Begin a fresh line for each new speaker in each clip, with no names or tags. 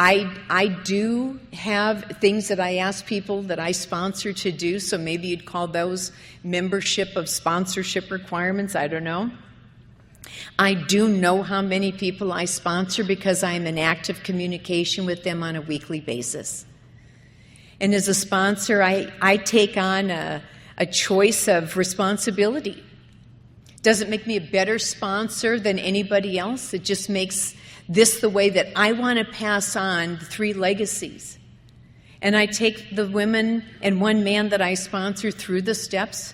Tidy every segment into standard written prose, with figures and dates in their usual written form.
I do have things that I ask people that I sponsor to do, so maybe you'd call those membership of sponsorship requirements, I don't know. I do know how many people I sponsor because I'm in active communication with them on a weekly basis. And as a sponsor, I take on a choice of responsibility. Doesn't make me a better sponsor than anybody else. It just makes this the way that I want to pass on the 3 legacies. And I take the women and one man that I sponsor through the steps,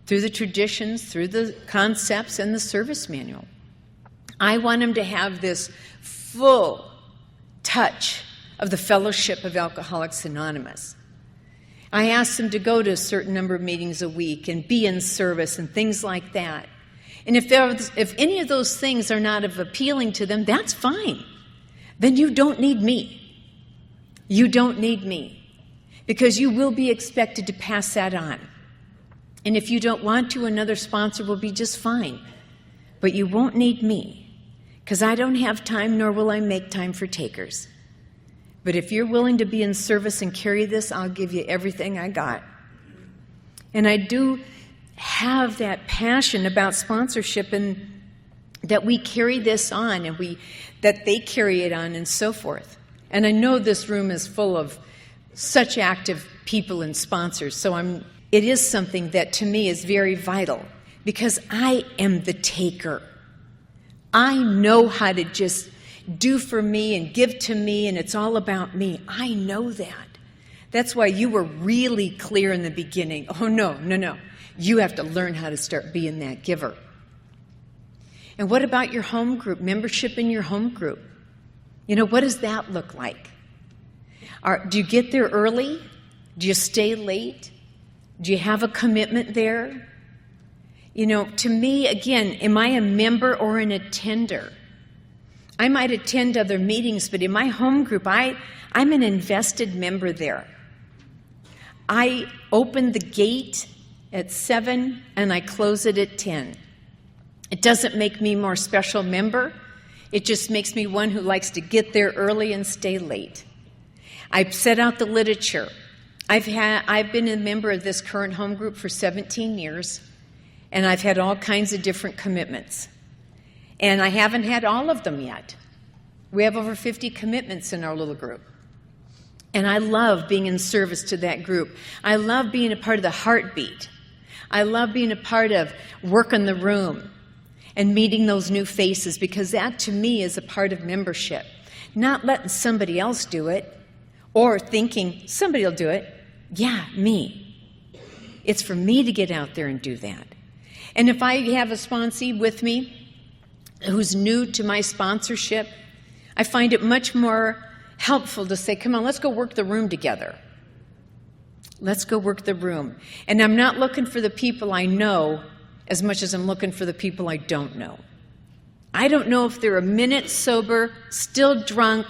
through the traditions, through the concepts, and the service manual. I want them to have this full touch of the Fellowship of Alcoholics Anonymous. I ask them to go to a certain number of meetings a week and be in service and things like that. And if any of those things are not appealing to them, that's fine. Then you don't need me. You don't need me. Because you will be expected to pass that on. And if you don't want to, another sponsor will be just fine. But you won't need me. Because I don't have time, nor will I make time for takers. But if you're willing to be in service and carry this, I'll give you everything I got. And I do have that passion about sponsorship, and that we carry this on, and that they carry it on, and so forth. And I know this room is full of such active people and sponsors, so it is something that to me is very vital, because I am the taker. I know how to just do for me and give to me, and it's all about me. I know that. That's why you were really clear in the beginning. Oh, no. You have to learn how to start being that giver. And what about your home group, membership in your home group? What does that look like? Do you get there early? Do you stay late? Do you have a commitment there? To me, again, am I a member or an attender? I might attend other meetings, but in my home group, I'm an invested member there. I open the gate at 7 and I close it at 10. It doesn't make me more special member. It just makes me one who likes to get there early and stay late. I set out the literature. I've been a member of this current home group for 17 years, and I've had all kinds of different commitments. And I haven't had all of them yet. We have over 50 commitments in our little group. And I love being in service to that group. I love being a part of the heartbeat. I love being a part of work in the room and meeting those new faces, because that to me is a part of membership. Not letting somebody else do it or thinking somebody will do it. Yeah, me. It's for me to get out there and do that. And if I have a sponsee with me who's new to my sponsorship, I find it much more helpful to say, come on, let's go work the room together. Let's go work the room. And I'm not looking for the people I know as much as I'm looking for the people I don't know. I don't know if they're a minute sober, still drunk,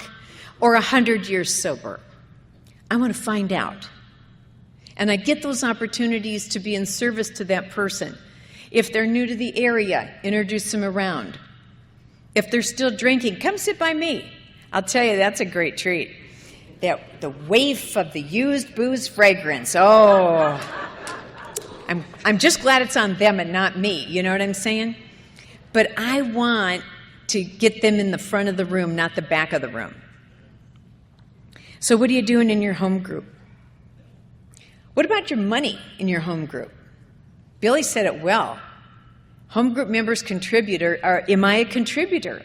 or 100 years sober. I want to find out. And I get those opportunities to be in service to that person. If they're new to the area, introduce them around. If they're still drinking, come sit by me. I'll tell you, that's a great treat. The waif of the used booze fragrance. Oh, I'm just glad it's on them and not me. You know what I'm saying? But I want to get them in the front of the room, not the back of the room. So what are you doing in your home group? What about your money in your home group? Billy said it well. Home group members contributor, or am I a contributor?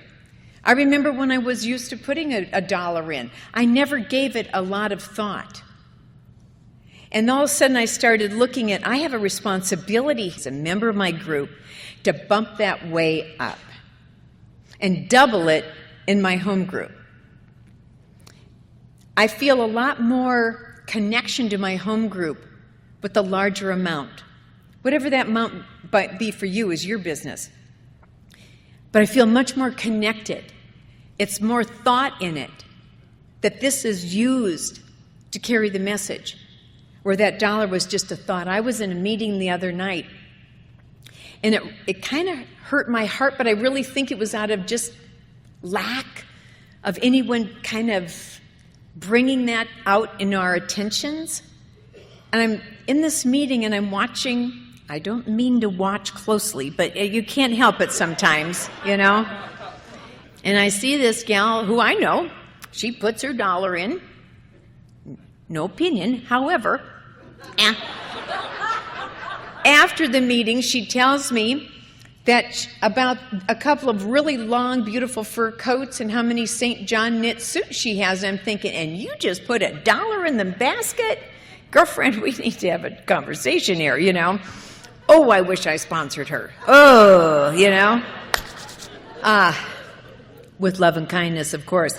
I remember when I was used to putting a dollar in. I never gave it a lot of thought. And all of a sudden I started looking at, I have a responsibility as a member of my group to bump that way up and double it in my home group. I feel a lot more connection to my home group with the larger amount. Whatever that amount might be for you is your business. But I feel much more connected. It's more thought in it that this is used to carry the message, where that dollar was just a thought. I was in a meeting the other night, and it kind of hurt my heart, but I really think it was out of just lack of anyone kind of bringing that out in our attentions. And I'm in this meeting and I'm watching. I don't mean to watch closely, but you can't help it sometimes, you know. And I see this gal who I know. She puts her dollar in. No opinion. However, after the meeting, she tells me that about a couple of really long, beautiful fur coats and how many St. John knit suits she has. I'm thinking, and you just put $1 in the basket? Girlfriend, we need to have a conversation here, you know. Oh, I wish I sponsored her. Oh, you know. With love and kindness, of course.